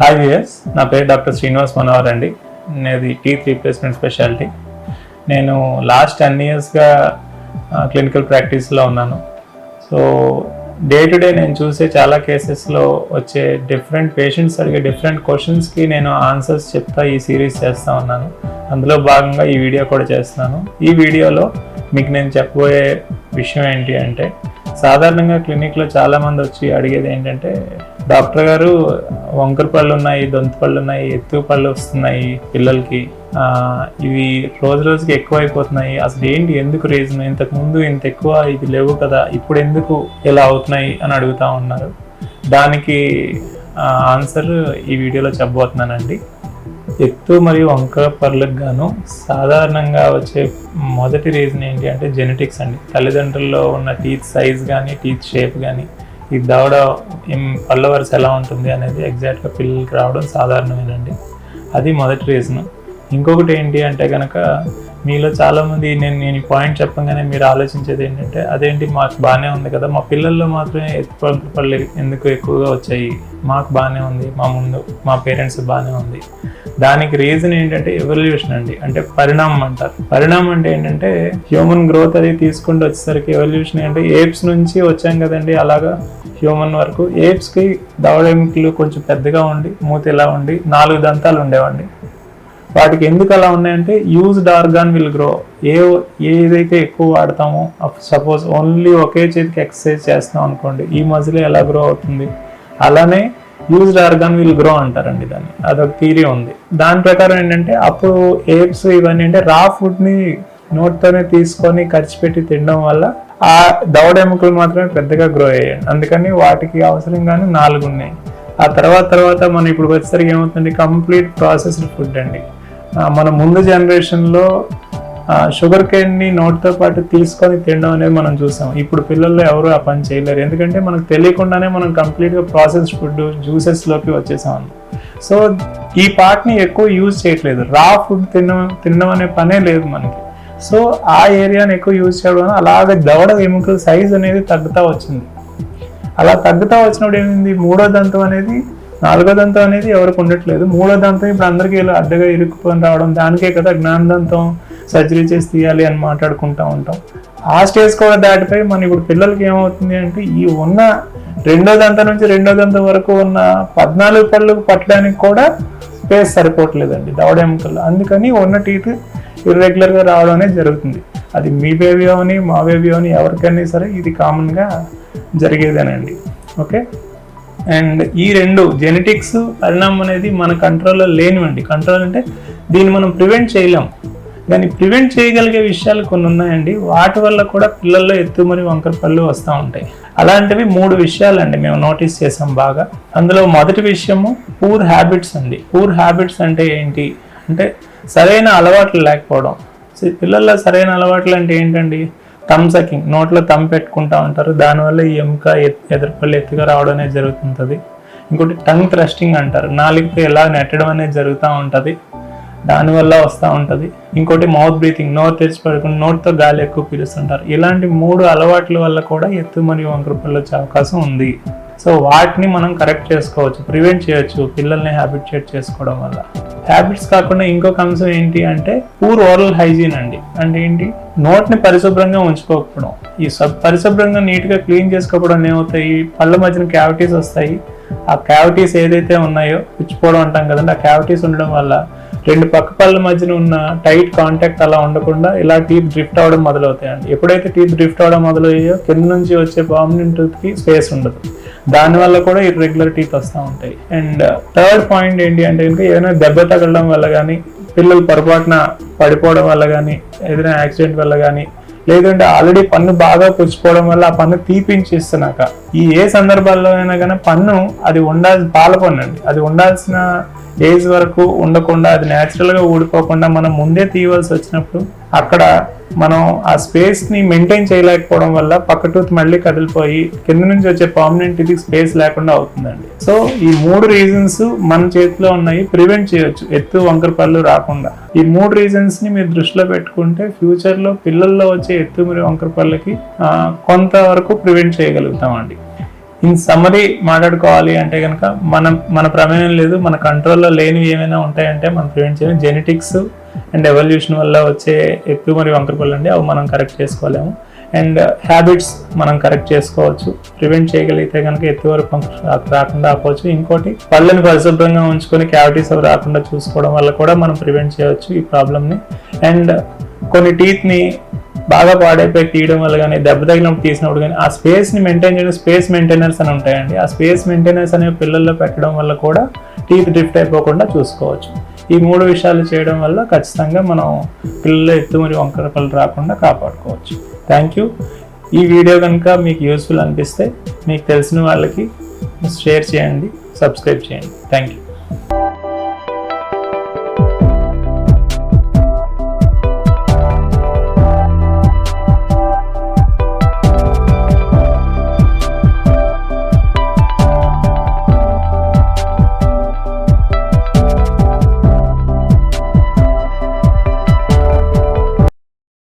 Hi viewers, నా పేరు doctor Srinivas Manohar అండి. నేది టీత్ రీప్లేస్మెంట్ స్పెషాలిటీ. నేను లాస్ట్ 10 yearsగా క్లినికల్ ప్రాక్టీస్లో ఉన్నాను. సో డే టు డే నేను చూసే చాలా కేసెస్లో వచ్చే డిఫరెంట్ పేషెంట్స్ అడిగే డిఫరెంట్ క్వశ్చన్స్కి నేను ఆన్సర్స్ చెప్తా ఈ సిరీస్ చేస్తూ ఉన్నాను. అందులో భాగంగా ఈ వీడియో కూడా చేస్తున్నాను. ఈ వీడియోలో మీకు నేను చెప్పబోయే విషయం ఏంటి అంటే, సాధారణంగా క్లినిక్లో చాలామంది వచ్చి అడిగేది ఏంటంటే, డాక్టర్ గారు వంకర పళ్ళు ఉన్నాయి, దొంత పళ్ళు ఉన్నాయి, ఎత్తు పళ్ళు వస్తున్నాయి పిల్లలకి, ఇవి రోజు రోజుకి ఎక్కువ అయిపోతున్నాయి, అసలు ఏంటి, ఎందుకు రీజన్, ఇంతకుముందు ఇంత ఎక్కువ ఇది లేవు కదా, ఇప్పుడు ఎందుకు ఇలా అవుతున్నాయి అని అడుగుతూ ఉన్నారు. దానికి ఆన్సర్ ఈ వీడియోలో చెప్పబోతున్నానండి. ఎత్తు మరియు వంకర పళ్ళకు గాను సాధారణంగా వచ్చే మొదటి రీజన్ ఏంటి అంటే జెనెటిక్స్ అండి. తల్లిదండ్రుల్లో ఉన్న టీత్ సైజ్ కానీ, టీత్ షేప్ కానీ, ఈ దవడ పళ్ళ వరుస ఎలా ఉంటుంది అనేది ఎగ్జాక్ట్గా పిల్లలకి రావడం సాధారణమేనండి. అది మొదటి రీజన్. ఇంకొకటి ఏంటి అంటే కనుక, మీలో చాలామంది నేను ఈ పాయింట్ చెప్పగానే మీరు ఆలోచించేది ఏంటంటే, అదేంటి మాకు బాగానే ఉంది కదా, మా పిల్లల్లో మాత్రమే ఎత్తు పళ్ళు ఎందుకు ఎక్కువగా వచ్చాయి, మాకు బాగానే ఉంది, మా పేరెంట్స్ బాగానే ఉంది. దానికి రీజన్ ఏంటంటే ఎవల్యూషన్ అండి, అంటే పరిణామం అంటారు. పరిణామం అంటే ఏంటంటే హ్యూమన్ గ్రోత్ అది తీసుకుంటూ వచ్చేసరికి ఎవల్యూషన్ అంటే ఏప్స్ నుంచి వచ్చాం కదండి, అలాగా హ్యూమన్ వరకు ఏప్స్కి దవడ ఎముకలు కొంచెం పెద్దగా ఉండి, మూతి ఇలా ఉండి 4 దంతాలు ఉండేవండి. వాటికి ఎందుకు అలా ఉన్నాయంటే, యూజ్డ్ ఆర్గాన్ విల్ గ్రో. ఏదైతే ఎక్కువ వాడతామో, సపోజ్ ఓన్లీ ఒకే చేతికి ఎక్సర్సైజ్ చేస్తాం అనుకోండి, ఈ మజిల్ ఎలా గ్రో అవుతుంది, అలానే యూజ్డ్ ఆర్గాన్ విల్ గ్రో అంటారండి దాన్ని. అదొక థియరీ ఉంది. దాని ప్రకారం ఏంటంటే, అప్పుడు ఏప్స్ ఇవన్నీ అంటే రా ఫుడ్ని నోట్తోనే తీసుకొని ఖర్చు పెట్టి తినడం వల్ల ఆ దవడ ఎముకలు మాత్రమే పెద్దగా గ్రో అయ్యాయి. అందుకని వాటికి అవసరంగానే 4 ఉన్నాయి. ఆ తర్వాత మనం ఇప్పుడు వచ్చేసరికి ఏమవుతుంది, కంప్లీట్ ప్రాసెస్డ్ ఫుడ్ అండి. మన ముందు జనరేషన్లో షుగర్ కేన్ని నోట్తో పాటు తీసుకొని తినడం అనేది మనం చూసాం. ఇప్పుడు పిల్లల్లో ఎవరు ఆ పని చేయలేరు, ఎందుకంటే మనకు తెలియకుండానే మనం కంప్లీట్గా ప్రాసెస్డ్ ఫుడ్ జ్యూసెస్లోకి వచ్చేసాం. సో ఈ పార్ట్ని ఎక్కువ యూజ్ చేయట్లేదు. రా ఫుడ్ తినడం అనే పనే లేదు మనకి. సో ఆ ఏరియాని ఎక్కువ యూజ్ చేయడం వల్ల అలాగే దవడ ఎముకల సైజ్ అనేది తగ్గుతూ వచ్చింది. అలా తగ్గుతూ వచ్చినప్పుడు ఏమైంది, 3వ దంతం అనేది 4వ దంతం అనేది ఎవరికి ఉండట్లేదు. 3వ దంతం ఇప్పుడు అందరికీ ఇలా అడ్డగా ఇరుక్కుని రావడం, దానికే కదా జ్ఞానదంతం సర్జరీ చేసి తీయాలి అని మాట్లాడుకుంటూ ఉంటాం. ఆ స్టేజ్ కూడా దాటిపోయి మన ఇప్పుడు పిల్లలకి ఏమవుతుంది అంటే, ఈ ఉన్న 2వ దంతం నుంచి 2వ దంతం వరకు ఉన్న 14 పళ్ళు పట్టడానికి కూడా స్పేస్ సరిపోవట్లేదండి దవడ ఎముకల్లో. అందుకని ఉన్న టీత్ ఇర్రెగ్యులర్గా రావడం అనేది జరుగుతుంది. అది మీ బేబీ అవని, మా బేబీ అవని, ఎవరికైనా సరే ఇది కామన్గా జరిగేదేనండి. ఓకే. అండ్ ఈ 2 జెనెటిక్స్, పరిణామం అనేది మన కంట్రోల్లో లేనివండి. కంట్రోల్ అంటే దీన్ని మనం ప్రివెంట్ చేయలేం, కానీ ప్రివెంట్ చేయగలిగే విషయాలు కొన్ని ఉన్నాయండి. వాటి వల్ల కూడా పిల్లల్లో ఎత్తు మరియు వంకర పళ్ళు వస్తూ ఉంటాయి. అలాంటివి 3 విషయాలండి మేము నోటీస్ చేసాం బాగా. అందులో మొదటి విషయము పూర్ హ్యాబిట్స్ అండి. పూర్ హ్యాబిట్స్ అంటే ఏంటి అంటే, సరైన అలవాట్లు లేకపోవడం. పిల్లల్లో సరైన అలవాట్లు అంటే ఏంటండి, థమ్ సకింగ్, నోట్లో థమ్ పెట్టుకుంటూ ఉంటారు, దానివల్ల ఈ ఎముక ఎదురుపళ్ళు ఎత్తుగా రావడం అనేది జరుగుతుంటుంది. ఇంకోటి టంగ్ థ్రస్టింగ్ అంటారు, నాలుగుతో ఎలా నెట్టడం అనేది జరుగుతూ ఉంటుంది, దానివల్ల వస్తూ ఉంటుంది. ఇంకోటి మౌత్ బ్రీతింగ్, నోరు తెరిచి పడుకుని నోటితో గాలి ఎక్కువ పీలుస్తుంటారు. ఇలాంటి 3 అలవాట్ల వల్ల కూడా ఎత్తు మరియు వంకర పళ్ళు వచ్చే అవకాశం ఉంది. సో వాటిని మనం కరెక్ట్ చేసుకోవచ్చు, ప్రివెంట్ చేయొచ్చు పిల్లల్ని హ్యాబిట్యుయేట్ చేసుకోవడం వల్ల. హ్యాబిట్స్ కాకుండా ఇంకొక అంశం ఏంటి అంటే పూర్ ఓరల్ హైజీన్ అండి. అంటే ఏంటి, నోట్ని పరిశుభ్రంగా ఉంచుకోకపోవడం. ఈ పరిశుభ్రంగా నీట్గా క్లీన్ చేసుకోవడం ఏమవుతాయి, పళ్ళ మధ్యన క్యావిటీస్ వస్తాయి. ఆ క్యావిటీస్ ఏదైతే ఉన్నాయో పుచ్చిపోవడం అంటాం కదండి, ఆ క్యావిటీస్ ఉండడం వల్ల 2 పక్క పళ్ళ మధ్యన ఉన్న టైట్ కాంటాక్ట్ అలా ఉండకుండా ఇలా టీత్ డ్రిఫ్ట్ అవ్వడం మొదలవుతాయండి. ఎప్పుడైతే టీత్ డ్రిఫ్ట్ అవ్వడం మొదలయ్యో కింద నుంచి వచ్చే పర్మనెంట్ టూత్కి స్పేస్ ఉండదు. దానివల్ల కూడా ఇర్రెగ్యులర్ టీత్ వస్తూ ఉంటాయి. అండ్ థర్డ్ పాయింట్ ఏంటి అంటే కనుక, ఏదైనా దెబ్బ తగలడం వల్ల కానీ, పిల్లలు పొరపాటున పడిపోవడం వల్ల కానీ, ఏదైనా యాక్సిడెంట్ వల్ల కానీ, లేదంటే ఆల్రెడీ పన్ను బాగా పుచ్చిపోవడం వల్ల ఆ పన్ను తీపించిస్తున్నాక, ఈ ఏ సందర్భాల్లో అయినా కానీ పన్ను అది పాల పన్ను అండి, అది ఉండాల్సిన ఏజ్ వరకు ఉండకుండా, అది న్యాచురల్గా ఊడిపోకుండా మనం ముందే తీయవలసి వచ్చినప్పుడు అక్కడ మనం ఆ స్పేస్ని మెయింటైన్ చేయలేకపోవడం వల్ల పక్క టూత్ మళ్ళీ కదిలిపోయి కింద నుంచి వచ్చే పర్మనెంట్ ఇది స్పేస్ లేకుండా అవుతుందండి. సో ఈ 3 రీజన్స్ మన చేతిలో ఉన్నాయి, ప్రివెంట్ చేయొచ్చు ఎత్తు వంకర పళ్ళు రాకుండా. ఈ 3 రీజన్స్ని మీరు దృష్టిలో పెట్టుకుంటే ఫ్యూచర్లో పిల్లల్లో వచ్చే ఎత్తు మరియు వంకర పళ్ళకి కొంతవరకు ప్రివెంట్ చేయగలుగుతామండి. ఇన్ సమ్మరీ మాట్లాడుకోవాలి అంటే కనుక మన ప్రమేయం లేదు, మన కంట్రోల్లో లేనివి ఏమైనా ఉంటాయంటే మనం ప్రివెంట్ చేయలేము. జెనెటిక్స్ అండ్ ఎవల్యూషన్ వల్ల వచ్చే ఎత్తు మరియు వంకర పళ్ళు అండి, అవి మనం కరెక్ట్ చేసుకోలేము. అండ్ హ్యాబిట్స్ మనం కరెక్ట్ చేసుకోవచ్చు. ప్రివెంట్ చేయగలిగితే కనుక ఎత్తు వరకు రాకుండా ఆపవచ్చు. ఇంకోటి పళ్ళని పరిశుభ్రంగా ఉంచుకొని క్యావిటీస్ అవి రాకుండా చూసుకోవడం వల్ల కూడా మనం ప్రివెంట్ చేయవచ్చు ఈ ప్రాబ్లమ్ని. అండ్ కొన్ని టీత్ని బాగా పాడైపోయి తీయడం వల్ల కానీ, దెబ్బ తగిలినప్పుడు తీసినప్పుడు కానీ, ఆ స్పేస్ని మెయింటైన్ చేయడం స్పేస్ మెయింటెనెన్స్ అని ఉంటాయండి. ఆ స్పేస్ మెయింటెనెన్స్ అనేవి పిల్లల్లో పెట్టడం వల్ల కూడా టీత్ డ్రిఫ్ట్ అయిపోకుండా చూసుకోవచ్చు. ఈ 3 విషయాలు చేయడం వల్ల ఖచ్చితంగా మనం పిల్లల ఎత్తు మరియు వంకర పళ్ళు రాకుండా కాపాడుకోవచ్చు. Thank you. ఈ వీడియో కనుక మీకు యూస్ఫుల్ అనిపిస్తే మీకు తెలిసిన వాళ్ళకి షేర్ చేయండి, సబ్స్క్రైబ్ చేయండి. Thank you.